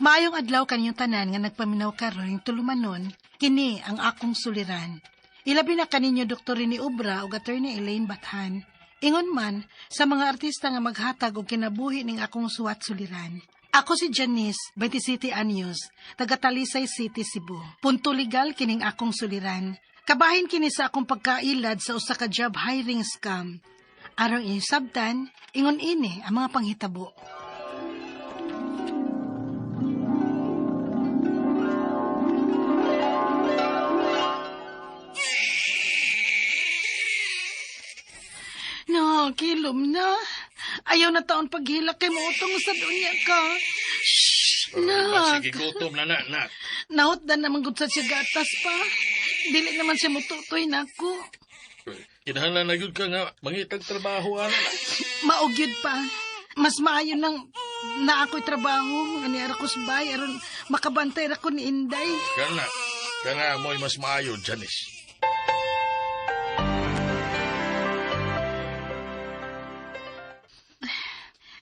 Maayong adlaw kanyang tanan nga nagpaminaw karon tulumanon, kini ang akong suliran. Ilabi na kaninyo Dr. ni Ubra ug Attorney Elaine Bathan. Ingon man sa mga artista nga maghatag og kinabuhi ning akong suwat suliran. Ako si Janice, 27 anyos, taga Talisay City, Cebu. Punto legal kining akong suliran. Kabahin kini sa akong pagkailad sa usa ka job hiring scam. Aron isabtan, ingon ini ang mga panghitabo. Kilom na. Ayaw na taon paghilak kay mautong sa dunya ka. Shhh, nak. Sige, gutom na, nak. Nahutdan naman gud sa siya gatas pa. Dili naman siya mututoy na ako. Kinahanglan na yun ka nga, mangitag trabaho, ana. Maugyod pa. Mas maayo nang na ako'y trabaho. Ani ara ko subay, aron makabantay ra ko ni Inday. Kana mo'y mas maayo, Janice.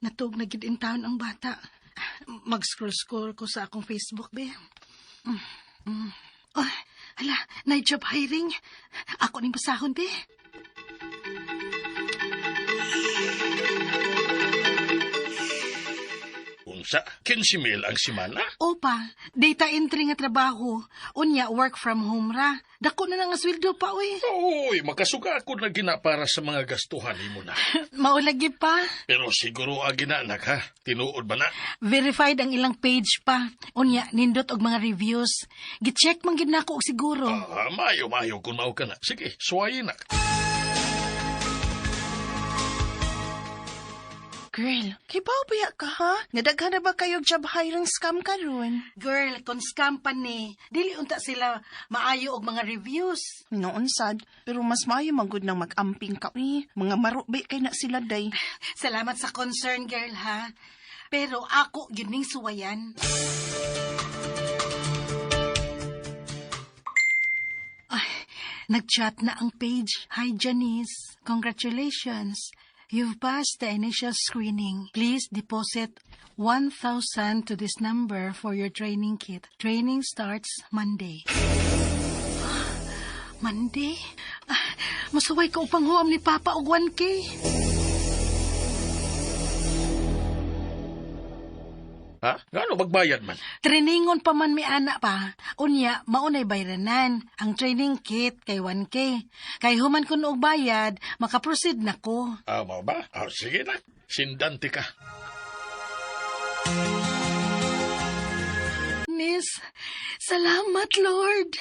Natug na gid in town ang bata. Mag-scroll ko sa akong Facebook, be. Oh, hala, night job hiring. Ako ning basahon, be. Unsa? 15,000 ang simana? Opa, data entry nga trabaho. Unya, work from home ra. Dako na nga sweldo pa, uy. Uy, makasuga ako na gina para sa mga gastuhan mo na. Maulagi pa. Pero siguro ang ginaanak, ha? Tinuod ba na? Verified ang ilang page pa. Unya, nindot og mga reviews. Gi-check man gid nako og siguro. Mayo kung mao ka na. Sige, suwayin na. Girl, kibaw biya ka ha? Nadaghan na ba kayong job hiring scam karon? Girl, kung scam pa ni, dili unta sila maayo og mga reviews. Noon sad, pero mas maayo manggod nang mag-amping ka mga marubay kay na sila day. Salamat sa concern, girl, ha? Pero ako yun ning suwayan. Ay, nag-chat na ang page. Hi, Janice. Congratulations. You've passed the initial screening. Please deposit 1,000 to this number for your training kit. Training starts Monday. Monday? Masaway ka upang huam ni Papa og 1K. Ha? Ngano magbayad man? Trainingon pa man mi anak pa. Unya, maunay bayranan. Ang training kit kay 1K. Kay human kun og bayad, makaproceed na ko. Mao ba? Sige na. Sindante ka. Miss, salamat, Lord.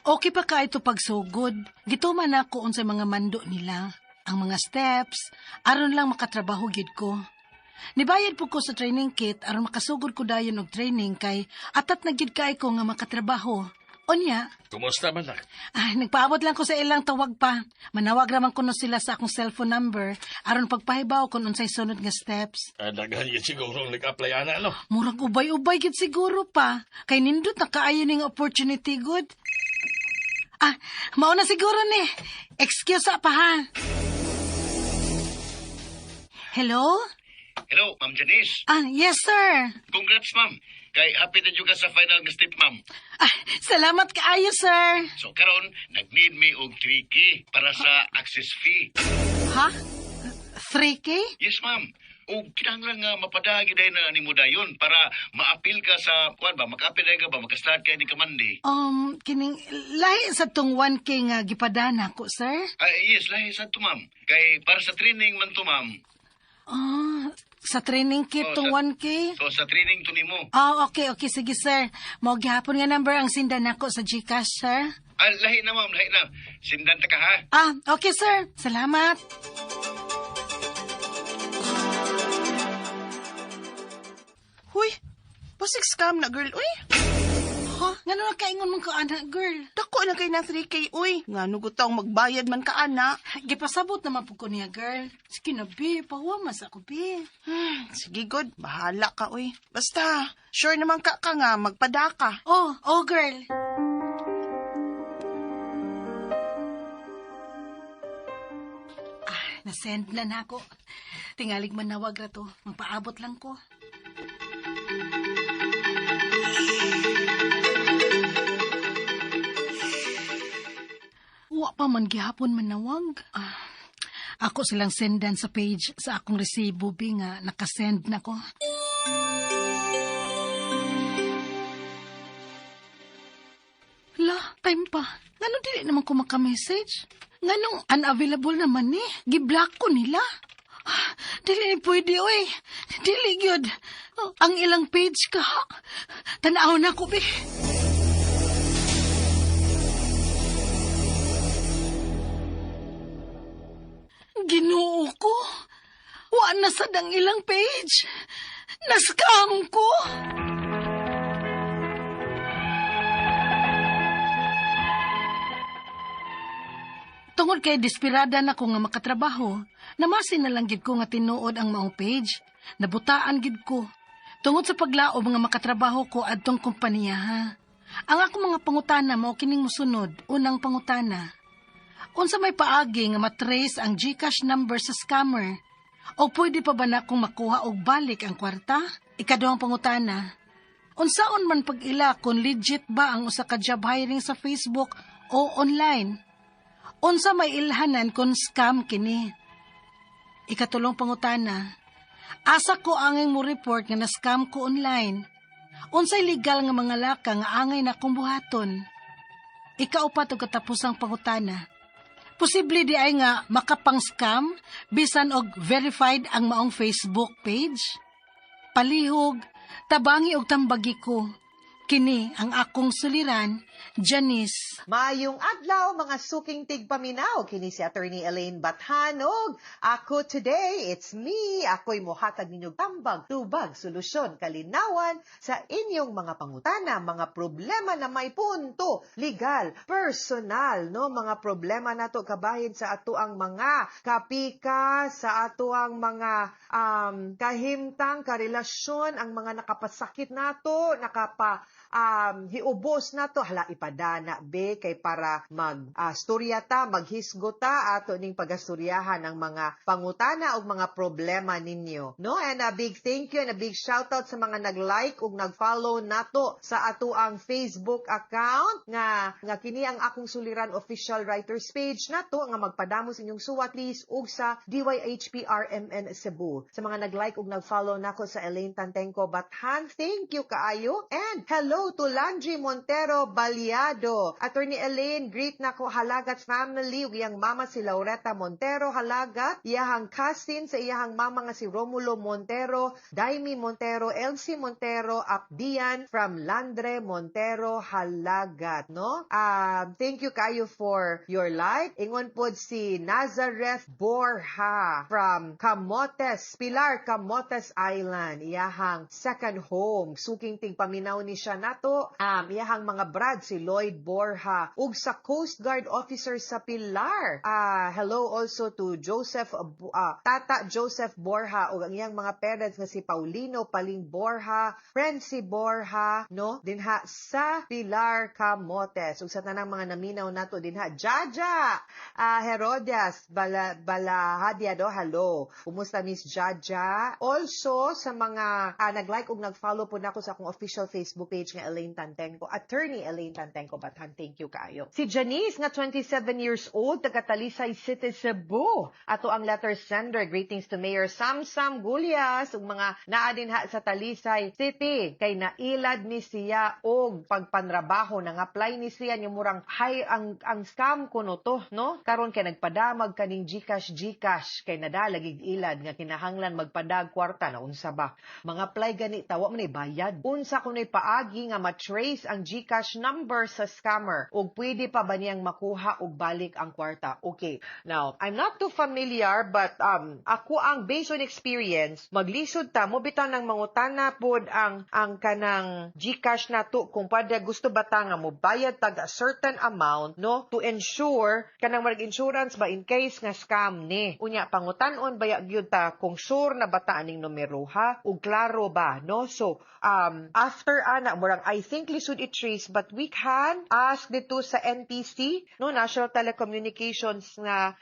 Okay pa ka ito pagsugod. Gituman ako unsay mga mando nila. Ang mga steps, aron lang makatrabaho gyud ko. Nibayad po ko sa training kit aron makasugod ko dayon og training kay atat na gyud kay ko nga makatrabaho. Unya. Kumusta man na? Nagpaabot lang ko sa ilang tawag pa. Manawag raman ko no sila sa akong cellphone number aron pagpahibaw kung unsay sunod nga steps. Daghan yun siguro nag-apply ana, no? Murag ubay-ubay gyud siguro pa. Kay nindot na kaayo ning opportunity good. Mauna siguro ni. Excuse pa ha. Hello? Hello, Ma'am Janice. Yes, sir. Congrats, Ma'am. Kay happy na juga sa final nga step, Ma'am. Salamat kaayo, sir. So, karon nag-need me og 3K para sa access fee. Ha? 3K? Yes, Ma'am. O kinahanglan nga mapadagi day na nimo dayon para ma-appeal ka sa kuan ba, maka-appeal ka ba, maka-start kay ni Kamande. Kining lahi sa tong 1K nga gipadana ko, sir? Yes, lahi sa to, Ma'am. Kay para sa training man to, Ma'am. Sa training kit tong 1K? So sa training to nimo. Okay, sige, sir. Mao gihapon nga number ang sindan nako sa GCash, sir. Lahi na, Ma'am, lahi na. Sindan ta ka, ha? Okay, sir. Salamat. Huy, pasig scam na girl, uy. Ha? Nga na kaingon mong ka-anak, girl? Dako na kay na 3K, uy. Nga nugutang magbayad man ka, ana. Gipasabot naman po ko niya, girl. Sige na, bi. Pawamas ako, bi. Sige, good. Bahala ka, uy. Basta, sure naman ka nga, magpadaka. Oh, girl. na-send na nako. Tingalig manawag ra to, mapaabot lang ko. Wa pa man gihapon manawag. Ako silang sendan sa page sa akong resibo bi nga nakasend na ko. La, time pa. Ngano dili naman ko maka-message? Nganong unavailable naman ni? Giblock ko nila. Dili ni pwede, oy. Dili gyud. Ang ilang page ka. Tanaw na ko, be. Ginoo ko. Wa na sad ang ilang page. Naskam ko. Tungod kay desperada na ko nga makatrabaho, namasin na lang gid ko nga tinuod ang maong page. Nabutaan gid ko. Tungod sa paglaob nga makatrabaho ko adtong kompanya ha. Ang ako mga pangutana mao kining mosunod. Unang pangutana. Unsa may paagi nga matrace ang GCash number sa scammer? O pwede pa ba na akong makuha og balik ang kwarta? Ikaduhang pangutana. Unsaon man pag-ila kung legit ba ang usa ka job hiring sa Facebook o online? Unsa may ilhanan kung scam kini? Ikatulong pangutana. Asa ko angay mo report nga na-scam ko online? Unsay legal nga mga laka nga angay na kong buhaton? Ikaupat og katapusang pangutana. Posible di ay nga makapang-scam bisan og verified ang maong Facebook page? Palihog, tabangi og tambagi ko. Kini ang akong suliran, Janice. Mayong adlaw mga suking tigpaminaw kini si Attorney Elaine Bathanog. Ako today, it's me. Ako'y mohatag ninyong tambag, tubag, solusyon, kalinawan sa inyong mga pangutana, mga problema na may punto, legal, personal, no? Mga problema nato kabahin sa ato ang mga kapika, sa ato ang mga kahimtang, karelasyon, ang mga nakapasakit nato, hiubos na to, hala ipadana be, kay para storya ta, maghisgota ato ning pagastoryahan ng mga pangutana o mga problema ninyo. No? And a big thank you and a big shout out sa mga nag-like ug nag-follow nato sa ato ang Facebook account nga kini ang akong suliran official writers page nato nga magpadamo sa inyong suwat list ug sa DYHPRMN Cebu. Sa mga nag-like ug nag-follow nako sa Elaine Tantenco Bathan, thank you kaayo. And hello to Landry Montero Baliado. Attorney Elaine, greet na ko Halagat family ug iyang mama si Laureta Montero Halagat, iyahang cousin sa iyahang mama nga si Romulo Montero, Daimi Montero, Elsie Montero, Apdian from Landre Montero Halagat, no? Thank you kayo for your like. Ingon pod si Nazareth Borja from Camotes, Pilar, Camotes Island, iyahang second home. Suking tigpaminaw ni siya nato, iyahang mga brad si Lloyd Borja ug sa Coast Guard officer sa Pilar. Hello also to Tata Joseph Borja ug ang iyang mga parents nga si Paulino Paling Borja, Frenzy Borja, no? Dinha sa Pilar, Camotes. Ug sa tanang mga naminaw nato dinha, Jaja Herodias Balahadia do, hello. Kumusta Miss Jaja? Also sa mga nag-like ug nag-follow po nako sa akong official Facebook page nga Elaine Tantenco, Attorney Elaine Tantenco Bathan, thank you kaayo. Si Janice nga 27 years old, taga Talisay City, Cebu. Ato ang letter sender, greetings to Mayor Samsam Gulyas ug mga naa dinha sa Talisay City kay nailad ni siya og pagpanrabaho, nang apply ni siya ni murang ang scam kuno to, no? Karon kay nagpadamag kaning GCash kay nadalagig ilad nga kinahanglan magpadag kwarta na unsa ba? Mga apply gani tawa man bayad. Unsa kunoy paagi nga matrace ang GCash number sa scammer ug pwede pa ba niyang makuha og balik ang kwarta? Okay. Now, I'm not too familiar but ako ang based on experience, maglisod ta mo bitaw nang mangutana pod ang kanang GCash nato kung pwede gusto ba ta nga mo bayad tag a certain amount, no, to ensure kanang mag-insurance ba in case nga scam ni. Unya pangutan-on baya gyud ta kung sure na bata aning numero ha ug klaro ba, no? So after ana mura murang I think lisod i-trace but we can ask dito sa NTC, no, National Telecommunications nga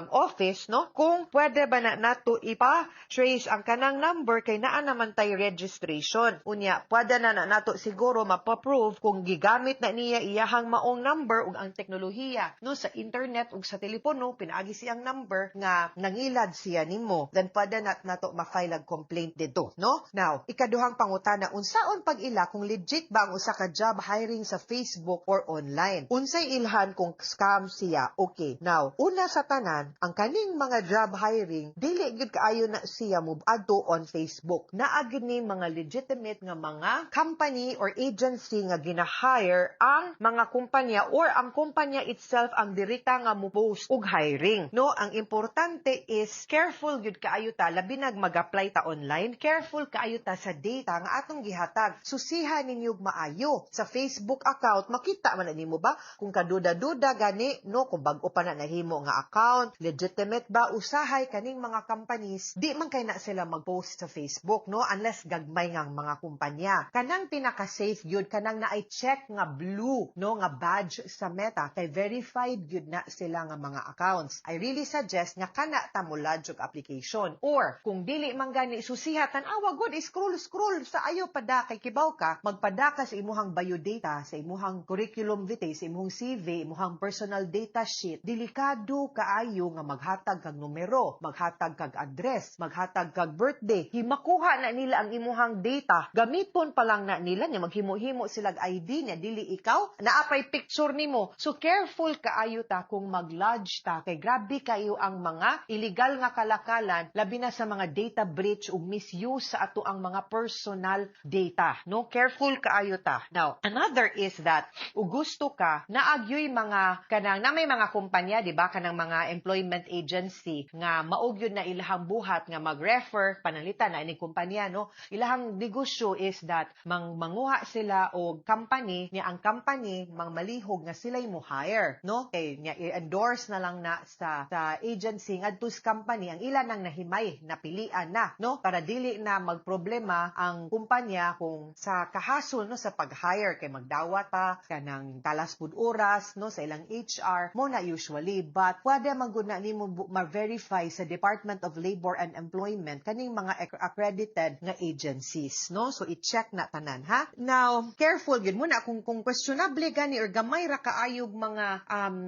office, no, kung pwede ba na nato ipa-trace ang kanang number kay naa naman tay registration. Unya, pwede na nato siguro mapaprove kung gigamit na niya iyahang maong number ug ang teknolohiya, no, sa internet ug sa telepono pinaagi siyang number nga nangilad siya nimo. Then pwede nato ma-file ang complaint dito, no? Now, ikaduhang pangutana, unsaon pag ila kung legit ba ang usa ka job hiring sa Facebook or online? Unsay ilhan kung scam siya? Okay. Now, una sa tanan, ang kaning mga job hiring dili gyud kaayo na siya mo adto on Facebook. Naa gyud ni mga legitimate nga mga company or agency nga gina-hire ang mga kumpanya or ang kumpanya itself ang direkta nga mo post og hiring. No, ang importante is careful gyud kaayo ta labi nag mag-apply ta online. Careful kaayo ta sa data nga atong gihatag. Susihan ninyo maayo sa Facebook account. Makita man na nimo ba kung kaduda-duda gani, no, kung bag-o pa na nahimo nga account, legitimate ba usahay kaning mga companies, di man kay na sila mag-post sa Facebook, no, unless gagmay nga mga kumpanya. Kanang pinaka-safe gyud kanang naay check nga blue, no, nga badge sa Meta kay verified gyud na sila nga mga accounts. I really suggest nga kana ta mo lodge og application. Or kung dili man gani susihatan, wag scroll sa ayo pada kay kibaw ka, magpada ka sa imuhang biodata, sa imuhang curriculum vitae, sa imuhang CV, imuhang personal data sheet. Delikado kaayo nga maghatag kag numero, maghatag kag address, maghatag kag birthday. Himakuha na nila ang imuhang data. Gamiton pa lang na nila niya maghimo-himo silag ID niya dili ikaw naapay picture nimo. So careful kaayo ta kung mag-lodge ta kay grabe kayo ang mga illegal nga kalakalan labi na sa mga data breach ug misuse sa ato ang mga personal data, no? Careful kaayo ta. Now, another is that ug gusto ka naagyoy mga kanang na may mga kumpanya, di ba, kanang mga employment agency nga maog yun na ilahang buhat nga mag-refer panalitan na ini kumpanya, no? Ilahang negosyo is that manguha sila og company niya, ang company malihog nga sila'y mo hire, no? Kay niya i-endorse na lang na sa agency ngadto sa company ang ila nang nahimay napilian na, no, para dili na magproblema ang kumpanya kung sa kahasol, no, sa pag-hire kay magdawat ta kanang talas pud oras, no, sa ilang HR mo na usually, but pwede maguna nimo ma-verify sa Department of Labor and Employment kaning mga accredited nga agencies, no? So i-check na tanan, ha? Now, careful gyud muna kung questionable gani or gamay ra kaayog mga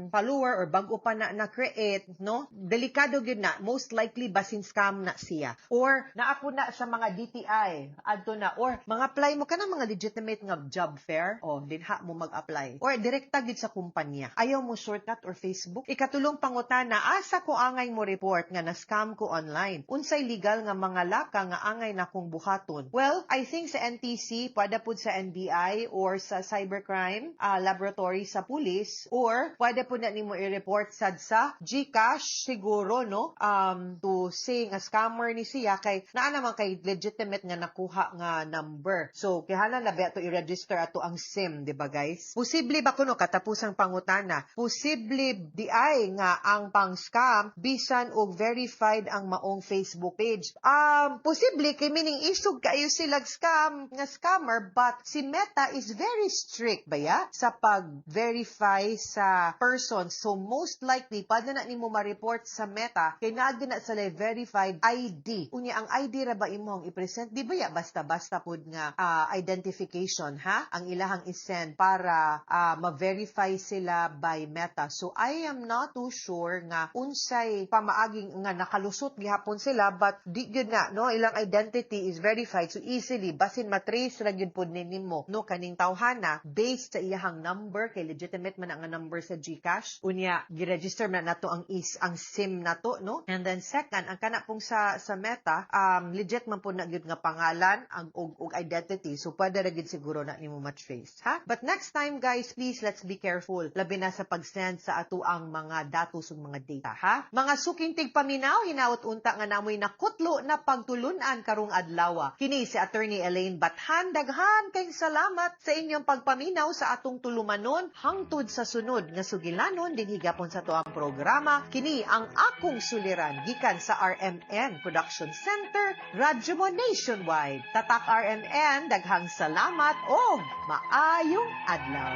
follower or bag-o pa na create, no? Delikado gyud na, most likely basin scam na siya or naapo na sa mga DTI adto na or mga apply mo kana mga legitimate nga job fair o dinha mo mag-apply or direkta gid sa kumpanya. Ayaw mo shortcut or Facebook. Ikatulong pangutana, asa ko angay mo report nga na-scam ko online? Unsay legal nga mga laka nga angay na kong buhaton? Well, I think sa NTC, pwede po sa NBI or sa cybercrime laboratory sa police or pwede po na nimo i-report sad sa GCash siguro, no? To say nga scammer ni siya kay naa naman kay legitimate nga nakuha nga number. So, kihanan na ba ito i-register ato ang SIM, di ba guys? Posible ba kuno katapusang pangutana? Posible di ay nga ang pang-scam bisan og verified ang maong Facebook page. Posible kay meaning isog kayo silag scammer but si Meta is very strict ba ya sa pag-verify sa person. So, most likely pwede na nimo ma-report sa Meta kay naa na sa verified ID. Unya ang ID ra ba imong i-present? Di ba ya basta-basta pud nga identification, ha? Ang ilahang isend para ma-verify sila by Meta. So I am not too sure nga unsay pamaaging nga nakalusot gihapon sila but di gyud na, no, ilang identity is verified so easily basin matrace ra gyud pud nimo, no, kaning tawhana based sa iyahang number kay legitimate man ang number sa GCash. Unya gi-register man nato ang SIM nato, no? And then second, ang kana pong sa Meta legit man po na gyud nga pangalan og identity. So pwede ra gyud siguro na nimo ma-trace, ha? But next time guys, please let's be careful labi na sa pag-send sa ato ang mga datos ug mga data, ha? Mga suking tigpaminaw, hinaut unta nga namoy nakutlo na pagtulunan karong adlaw. Kini si Attorney Elaine Bathan, daghan kay salamat sa inyong pagpaminaw sa atong tulumanon hangtod sa sunod nga sugilanon din higapon sa to ang programa. Kini ang akong suliran gikan sa RMN Production Center, Radyo Mo Nationwide. Tatak RMN, daghang salamat. salamat o maayong adlaw.